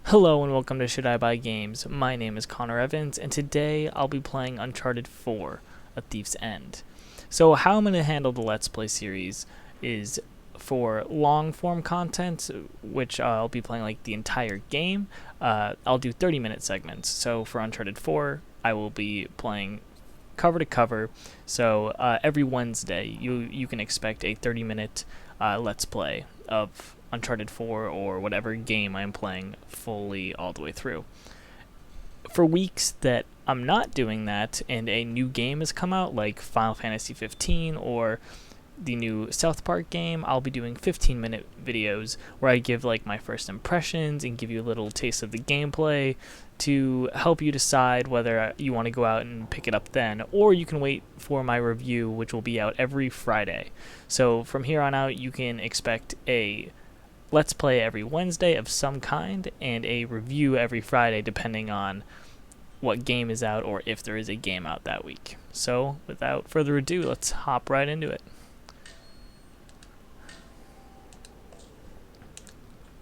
Hello and welcome to Should I Buy Games. My name is Connor Evans, and today I'll be playing Uncharted 4, A Thief's End. So how I'm going to handle the Let's Play series is for long-form content, which I'll be playing like the entire game. I'll do 30-minute segments. So for Uncharted 4, I will be playing cover to cover. So every Wednesday, you can expect a 30-minute Let's Play of Uncharted 4 or whatever game I'm playing fully all the way through. For weeks that I'm not doing that and a new game has come out, like Final Fantasy 15 or the new South Park game, I'll be doing 15-minute videos where I give like my first impressions and give you a little taste of the gameplay to help you decide whether you want to go out and pick it up then, or you can wait for my review, which will be out every Friday. So from here on out, you can expect a Let's Play every Wednesday of some kind, and a review every Friday depending on what game is out or if there is a game out that week. So, without further ado, let's hop right into it.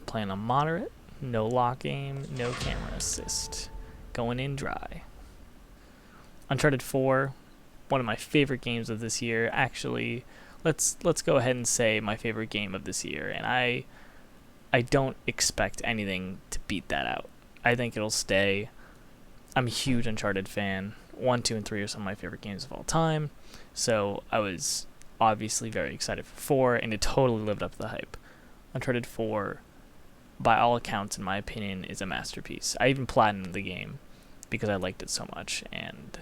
Playing on moderate, no lock aim, no camera assist. Going in dry. Uncharted 4, one of my favorite games of this year. Actually, let's go ahead and say my favorite game of this year, and I don't expect anything to beat that out. I think it'll stay. I'm a huge Uncharted fan. 1, 2, and 3 are some of my favorite games of all time. So I was obviously very excited for 4, and it totally lived up to the hype. Uncharted 4, by all accounts, in my opinion, is a masterpiece. I even platinumed the game because I liked it so much, and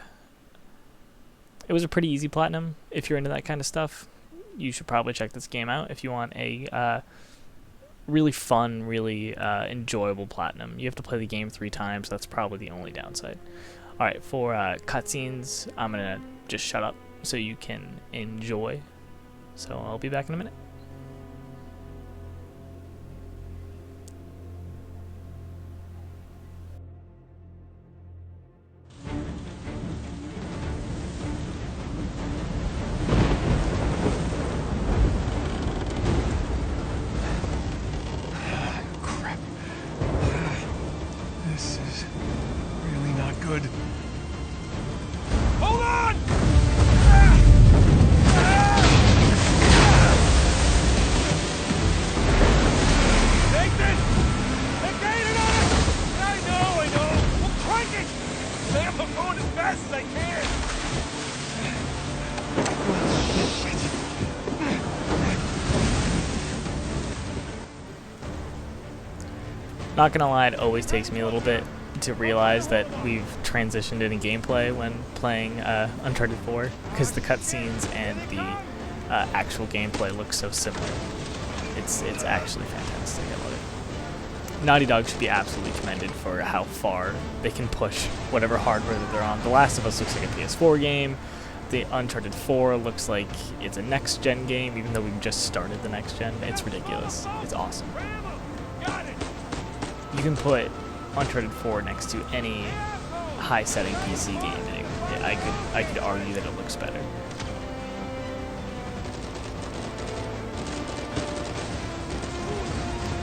it was a pretty easy platinum. If you're into that kind of stuff, you should probably check this game out if you want a really fun, really enjoyable platinum. You have to play the game 3 times. That's probably the only downside. Alright, for cutscenes, I'm going to just shut up so you can enjoy. So I'll be back in a minute. This is really not good. Hold on! Nathan! They're gaining on us! I know! We'll crank it! Sam, I'm going as fast as I can! Not gonna lie, it always takes me a little bit to realize that we've transitioned into gameplay when playing Uncharted 4, because the cutscenes and the actual gameplay look so similar. It's actually fantastic. I love it. Naughty Dog should be absolutely commended for how far they can push whatever hardware that they're on. The Last of Us looks like a PS4 game. The Uncharted 4 looks like it's a next-gen game, even though we've just started the next-gen. It's ridiculous. It's awesome. You can put Uncharted 4 next to any high-setting PC game, and I could argue that it looks better.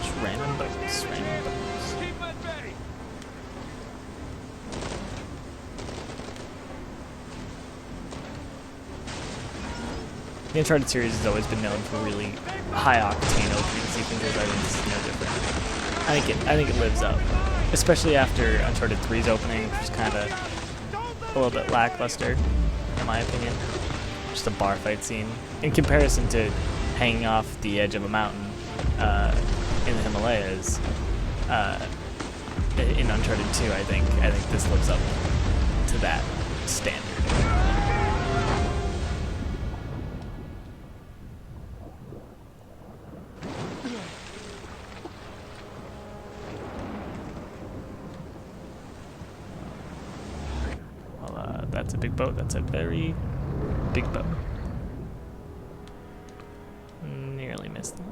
Just random buttons. The Uncharted series has always been known for really high-octane opening sequences. I think this is no different. I think it lives up, especially after Uncharted 3's opening, which was kind of a little bit lackluster, in my opinion. Just a bar fight scene in comparison to hanging off the edge of a mountain in the Himalayas. In Uncharted 2, I think this lives up to that standard. That's a big boat. That's a very big boat. Nearly missed that.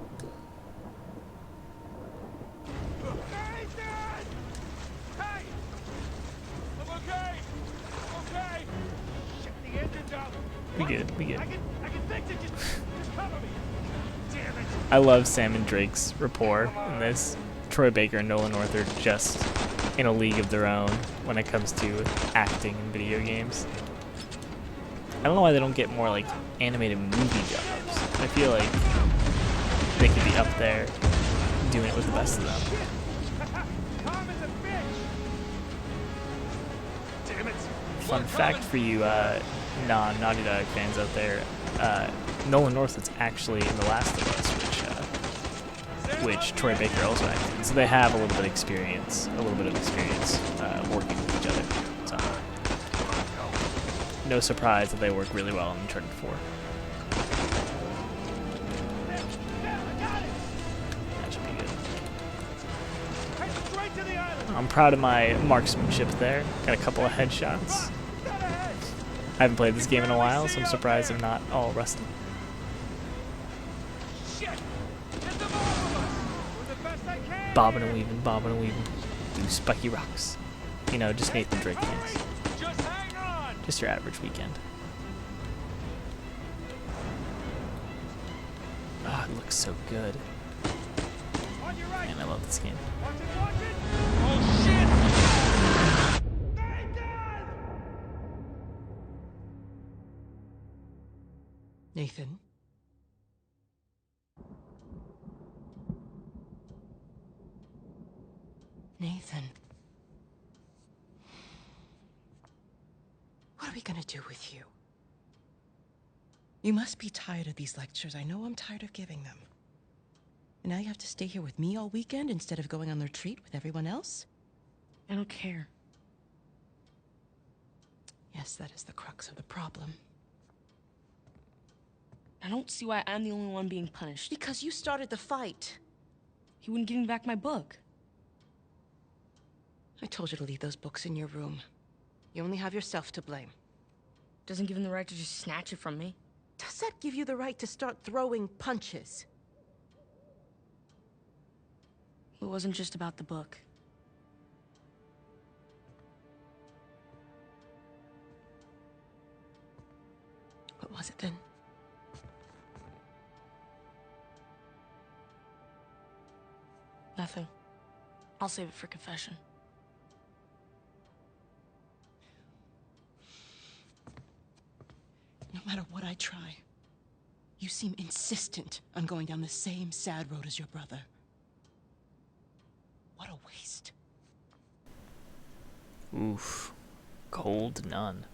Hey! I'm okay! Shit, the engine's out! We good. I can fix it! Just cover me! Damn it! I love Sam and Drake's rapport in this. Troy Baker and Nolan North are just in a league of their own when it comes to acting in video games. I don't know why they don't get more like animated movie jobs. I feel like they could be up there doing it with the best of them. Fun fact for you non-Naughty Dog fans out there, Nolan North is actually in The Last of Us, which Troy Baker also acted in. So they have a little bit of experience working with each other. So no surprise that they work really well in Uncharted 4. That should be good. I'm proud of my marksmanship there. Got a couple of headshots. I haven't played this game in a while, so I'm surprised I'm not all rusty. Bobbing and weaving, through spiky rocks. You know, just Nathan Drake things. Just your average weekend. Oh, it looks so good. Man, I love this game. Oh shit! Nathan? Nathan? What are we gonna do with you? You must be tired of these lectures. I know I'm tired of giving them. And now you have to stay here with me all weekend instead of going on the retreat with everyone else? I don't care. Yes, that is the crux of the problem. I don't see why I'm the only one being punished. Because you started the fight. He wouldn't give me back my book. I told you to leave those books in your room. You only have yourself to blame. Doesn't give him the right to just snatch it from me. Does that give you the right to start throwing punches? It wasn't just about the book. What was it then? Nothing. I'll save it for confession. No matter what I try, you seem insistent on going down the same sad road as your brother. What a waste. Oof. Cold nun.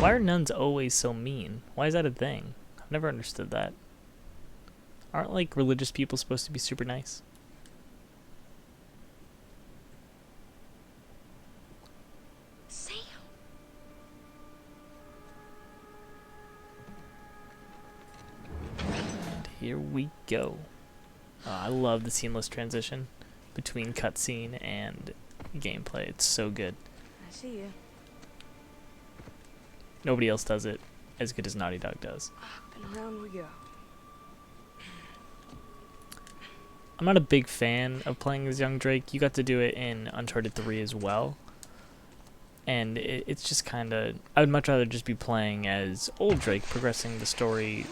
Why are nuns always so mean? Why is that a thing? I've never understood that. Aren't, like, religious people supposed to be super nice? Sam! And here we go. I love the seamless transition between cutscene and gameplay. It's so good. I see you. Nobody else does it as good as Naughty Dog does. Up and around we go. I'm not a big fan of playing as young Drake. You got to do it in Uncharted 3 as well. And it's just kind of... I would much rather just be playing as old Drake, progressing the story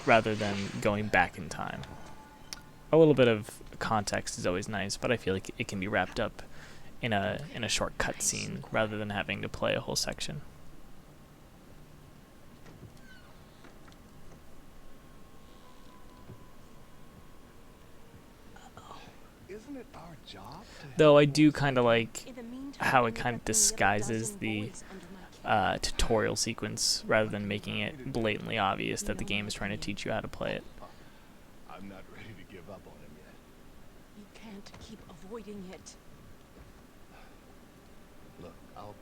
rather than going back in time. A little bit of context is always nice, but I feel like it can be wrapped up in a short cutscene rather than having to play a whole section. Isn't it our job to Though I do kind of like how it kind of disguises the tutorial sequence rather than making it blatantly obvious that the game is trying to teach you how to play it. I'm not ready to give up on him yet. You can't keep avoiding it. Look, I'll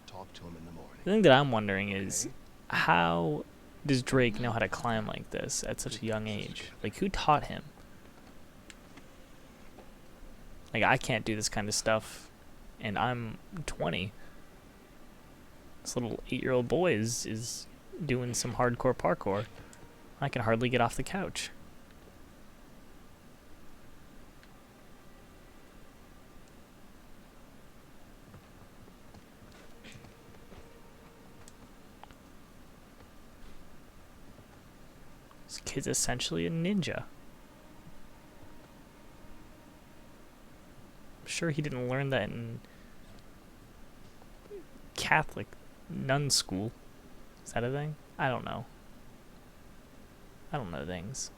talk to him in the morning. The thing that I'm wondering is, how does Drake know how to climb like this at such a young age? Like, who taught him? Like, I can't do this kind of stuff, and I'm 20. This little 8-year-old boy is doing some hardcore parkour. I can hardly get off the couch. This kid's essentially a ninja. sure he didn't learn that in Catholic nun school. Is that a thing? I don't know. I don't know things.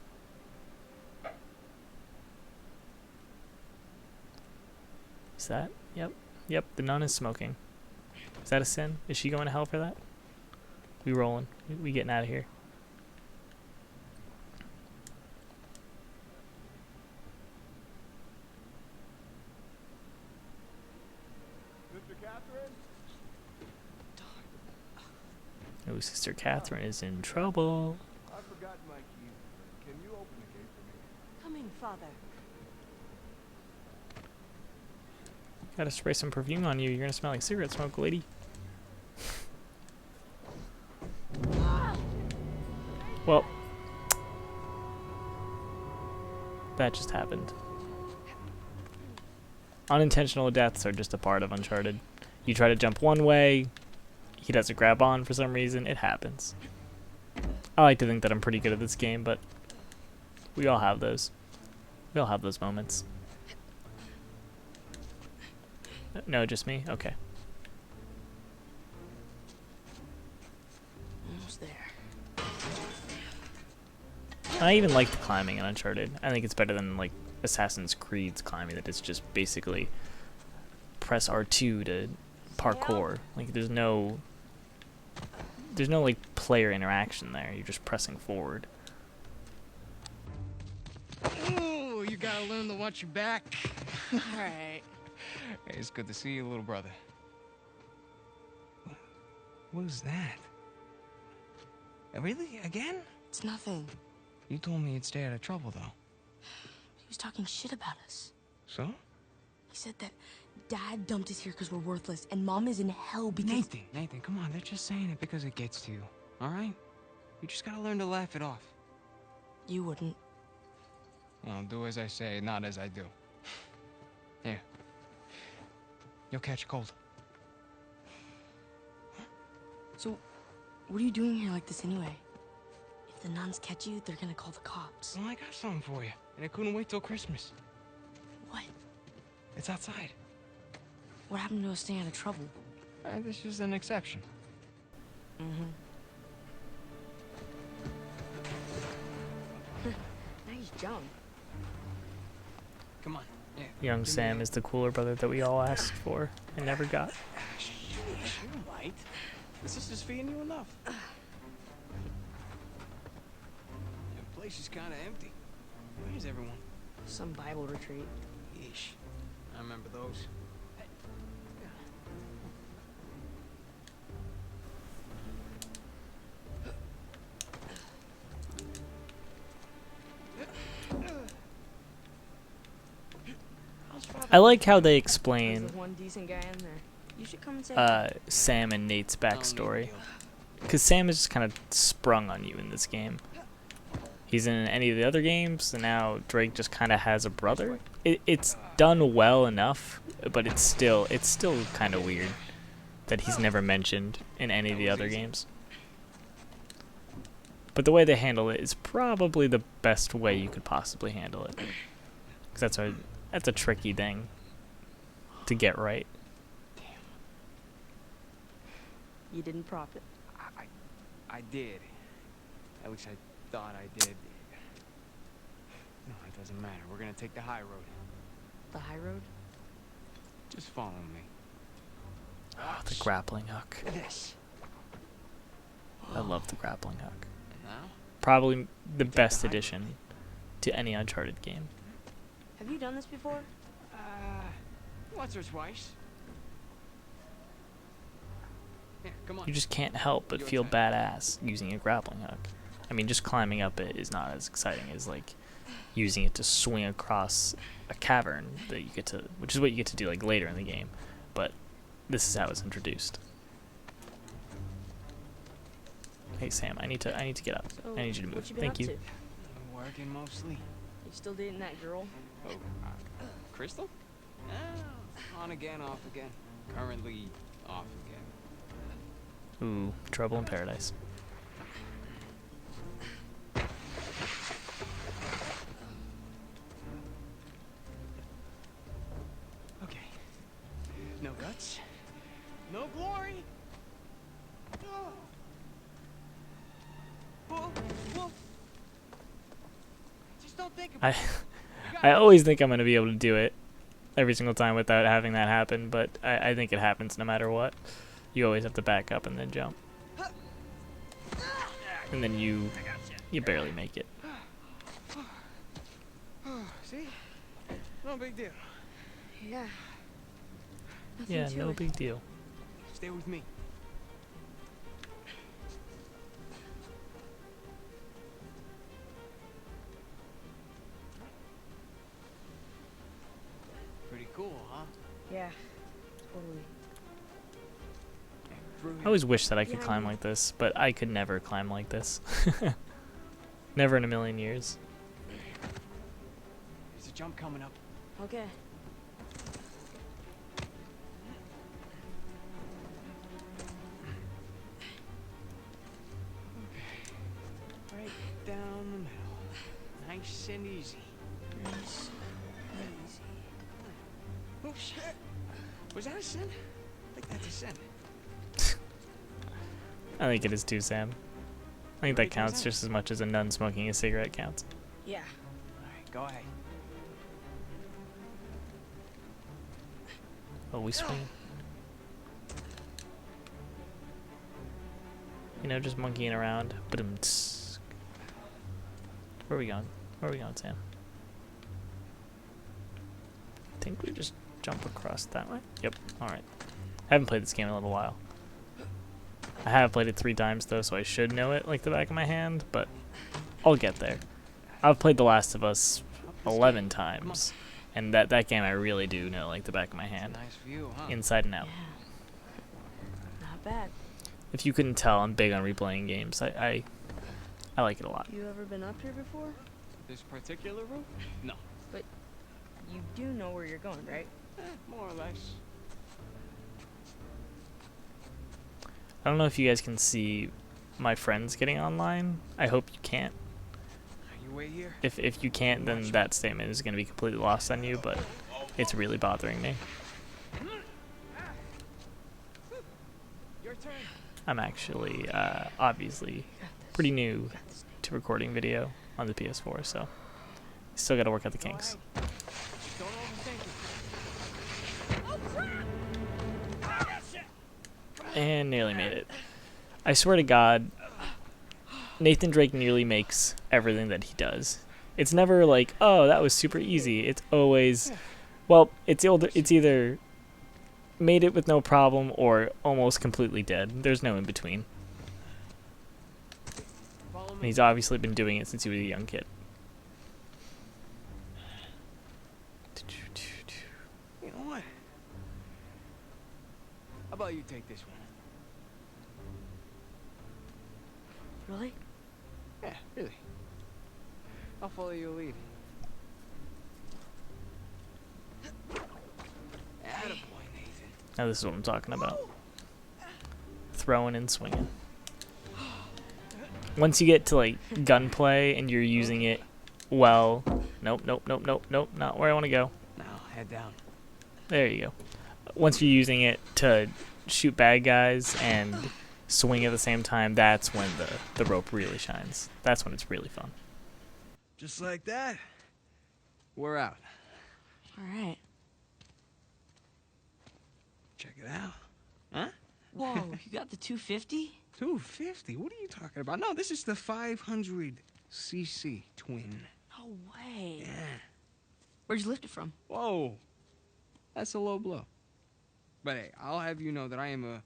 Is that? Yep. Yep, the nun is smoking. Is that a sin? Is she going to hell for that? We rolling. We getting out of here. Sister Catherine? Oh, Sister Catherine is in trouble. I forgot my keys. Can you open the gate for me? Coming, Father. Gotta spray some perfume on you. You're gonna smell like cigarette smoke, lady. Well, that just happened. Unintentional deaths are just a part of Uncharted. You try to jump one way, he doesn't grab on for some reason. It happens. I like to think that I'm pretty good at this game, but we all have those. We all have those moments. No, just me? Okay. Almost there. I even like the climbing in Uncharted. I think it's better than like Assassin's Creed's climbing, that it's just basically press R2 to parkour. Like there's no like player interaction there. You're just pressing forward. Ooh, you gotta learn to watch your back. Alright. Hey, it's good to see you, little brother. What is that? Really? Again? It's nothing. You told me you'd stay out of trouble, though. He was talking shit about us. So? He said that Dad dumped us here because we're worthless, and Mom is in hell because... Nathan, come on. They're just saying it because it gets to you, all right? You just gotta learn to laugh it off. You wouldn't. Well, do as I say, not as I do. Here. You'll catch a cold. So, what are you doing here like this anyway? If the nuns catch you, they're gonna call the cops. Well, I got something for you, and it couldn't wait till Christmas. What? It's outside. What happened to us staying out of trouble? This is an exception. Mm-hmm. Nice jump. Come on. Yeah. Young Sam is the cooler brother that we all asked for and never got. You might. The sister's feeding you enough. The place is kind of empty. Where's everyone? Some Bible retreat. Yeesh. I remember those. I like how they There's explain the one decent guy in there. You should come and say Sam and Nate's backstory. Because Sam is just kind of sprung on you in this game. He's in any of the other games, and now Drake just kind of has a brother. It's done well enough, but it's still kind of weird that he's never mentioned in any of the other games. But the way they handle it is probably the best way you could possibly handle it. Because that's a tricky thing to get right. you didn't prop it. I did. At least I thought I did. No, it doesn't matter. We're gonna take the high road. The high road? Just follow me. Oh, the grappling hook. This. I love the grappling hook. Now? Probably the best addition to any Uncharted game. Have you done this before? Once or twice. Here, come on. You just can't help but feel badass using a grappling hook. I mean, just climbing up it is not as exciting as like using it to swing across a cavern that you get to, which is what you get to do like later in the game. But this is how it's introduced. Hey Sam, I need to get up. So, I need you to move. what you been Thank up you. to? Working mostly. You still dating that girl? Oh, Crystal? On again, off again. Currently off again. Ooh, trouble in paradise. Okay. chance. No glory. Oh. Whoa, whoa. Just don't think about I it. You got I it. always think I'm gonna be able to do it every single time without having that happen, but I think it happens no matter what. You always have to back up and then jump, and then you barely make it. See? No big deal. Yeah. Nothing Yeah, to no it. big deal. Stay with me. Pretty cool, huh? Yeah, totally. Through I always wish that I could Yeah, I climb know. like this, but I could never climb like this. Never in a million years. There's a jump coming up. Okay. Right down the middle. Nice and easy. Nice and easy. Oh shit! Was that a sin? I think that's a sin. I think it is too, Sam. I think that counts just as much as a nun smoking a cigarette counts. Yeah. Alright, go ahead. Oh, we swing. You know, just monkeying around. Ba-dum-tss. Where are we going? Where are we going, Sam? I think we just jump across that way. Yep. Alright. I haven't played this game in a little while. I have played it 3 times, though, so I should know it like the back of my hand, but I'll get there. I've played The Last of Us 11 times, and that game I really do know like the back of my hand. Nice view, huh? Inside and out. Yeah. Not bad. If you couldn't tell, I'm big on replaying games. I like it a lot. You ever been up here before? This particular route? No. You do know where you're going, right? More or less. I don't know if you guys can see my friends getting online. I hope you can't. You wait here. If you can't, then that statement is going to be completely lost on you, but it's really bothering me. Your turn. I'm actually, obviously, pretty new to recording video on the PS4, so still got to work out the kinks. Alright. Just don't overthink it. And nearly made it. I swear to God, Nathan Drake nearly makes everything that he does. It's never like, oh, that was super easy. It's always, well, it's either made it with no problem or almost completely dead. There's no in between. Follow And me. he's obviously been doing it since he was a young kid. You know what? How about you take this one? Really? Yeah, really. I'll follow your lead. Attaboy, Nathan. Now this is what I'm talking about. Throwing and swinging. Once you get to like gunplay and you're using it well, nope, not where I want to go. Now, head down. There you go. Once you're using it to shoot bad guys and swing at the same time, that's when the rope really shines. That's when it's really fun. Just like that. We're out. All right. Check it out. Huh? Whoa, you got the 250? 250? What are you talking about? No, this is the 500cc twin. No way. Yeah. Where'd you lift it from? Whoa. That's a low blow. But hey, I'll have you know that I am a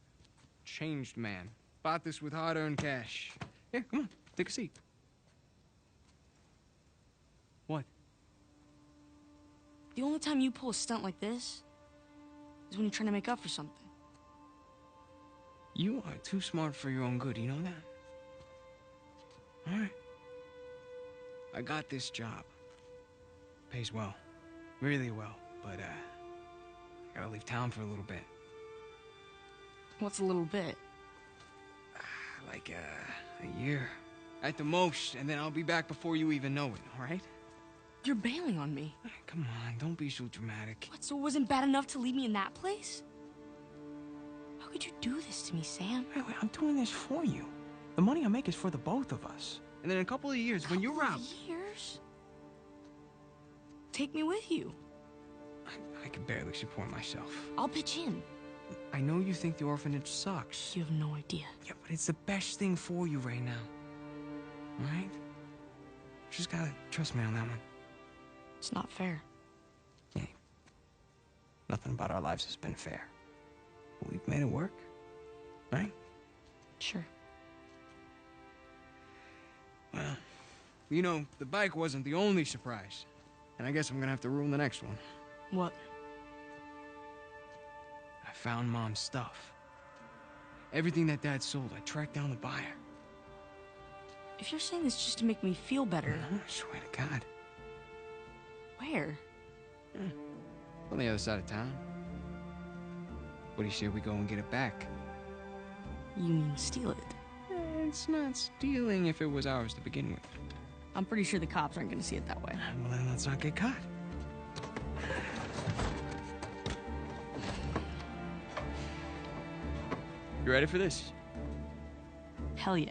changed man. Bought this with hard-earned cash. Yeah, come on. Take a seat. What? The only time you pull a stunt like this is when you're trying to make up for something. You are too smart for your own good, you know that? Alright. I got this job. Pays well. Really well. But, I gotta leave town for a little bit. What's a little bit? Like, a year. At the most, and then I'll be back before you even know it, alright? You're bailing on me. Come on, don't be so dramatic. What, so it wasn't bad enough to leave me in that place? would you do this to me, Sam? Wait, I'm doing this for you. The money I make is for the both of us. And then in a couple of years, when you're out... Years? Take me with you. I can barely support myself. I'll pitch in. I know you think the orphanage sucks. You have no idea. Yeah, but it's the best thing for you right now. All right? Just gotta trust me on that one. It's not fair. Hey, nothing about our lives has been fair. But we've made it work, right? Sure. Well, you know, the bike wasn't the only surprise. And I guess I'm gonna have to ruin the next one. What? I found Mom's stuff. Everything that Dad sold, I tracked down the buyer. If you're saying this just to make me feel better, I swear to God. where? On the other side of town. What do you say we go and get it back? You mean steal it? It's not stealing if it was ours to begin with. I'm pretty sure the cops aren't gonna see it that way. Well, then let's not get caught. You ready for this? Hell yeah.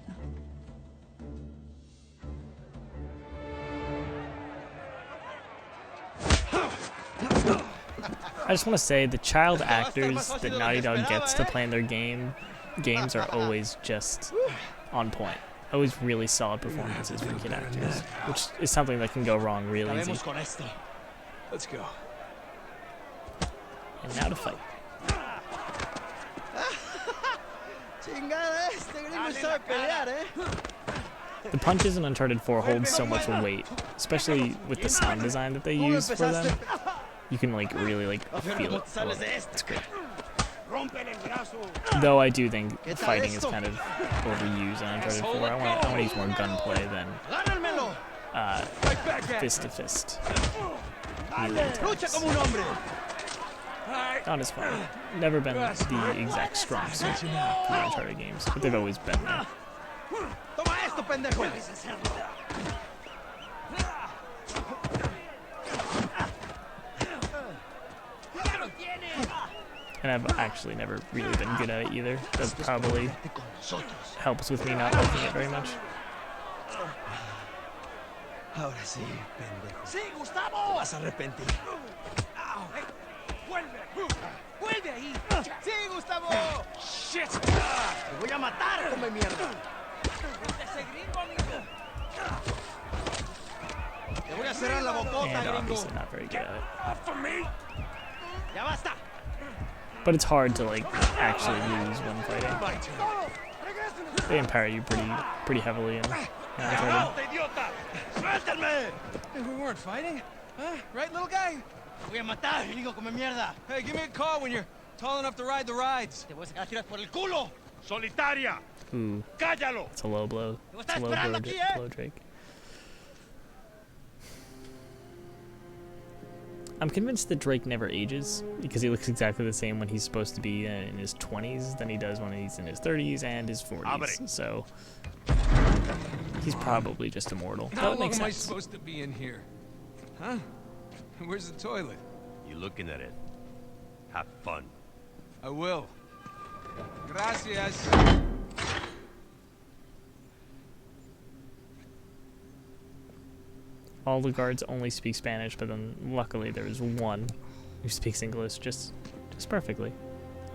I just want to say the child actors that Naughty Dog gets to play in their games are always just on point. Always really solid performances from kid actors, which is something that can go wrong really easy. Let's go. And now to fight. The punches in Uncharted 4 hold so much weight, especially with the sound design that they use for them. You can like really like feel it. Oh, it's great. Though I do think fighting is kind of overused on Uncharted 4. I want to use more gunplay than fist to fist. Not as fun. Never been the exact strong suit for the Uncharted games, but they've always been there. And I've actually never really been good at it either. That probably helps with me not liking it very much. Ahora sí, pendejo. ¡Sí, Gustavo! Te vas a arrepentir. ¡Vuelve ahí! ¡Sí, Gustavo! ¡Shit! ¡Te voy a matar, come mierda! ¡Ese gringo, amigo! ¡Te voy a cerrar la bocota, And gringo! obviously not very good at it. ¡Off of me! ¡Ya basta! But it's hard to like actually lose when fighting. My turn. They empower you pretty heavily in Uncharted. idiota! ¡Suéltame! Hey, we weren't fighting. Huh? Right, little guy? Voy a matar, gringo, come mierda. Hey, give me a call when you're tall enough to ride the rides. Te voy a sacar tiras por el culo. Solitaria. Ooh, Cállalo. it's a low blow. It's a low blow, Drake. I'm convinced that Drake never ages because he looks exactly the same when he's supposed to be in his 20s than he does when he's in his 30s and his 40s. So he's probably just immortal. How That long makes am I sense. supposed to be in here? Huh? Where's the toilet? You looking at it? Have fun. I will. Gracias. All the guards only speak Spanish, but then luckily there is one who speaks English just perfectly.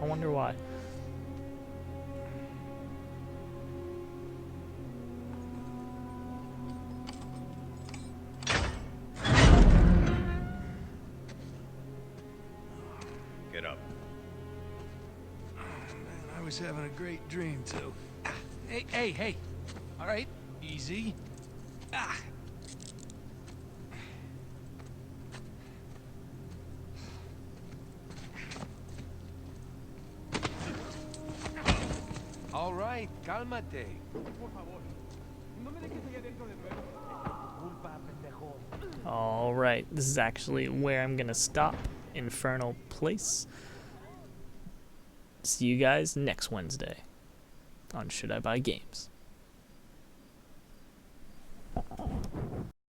I wonder why. Get up. Man, I was having a great dream, too. Hey. All right, easy. Ah. All right, cálmate. Por favor. No me dejes allá dentro de nuevo. Culpa, pendejo. Alright, this is actually where I'm gonna stop. Infernal Place. See you guys next Wednesday on Should I Buy Games.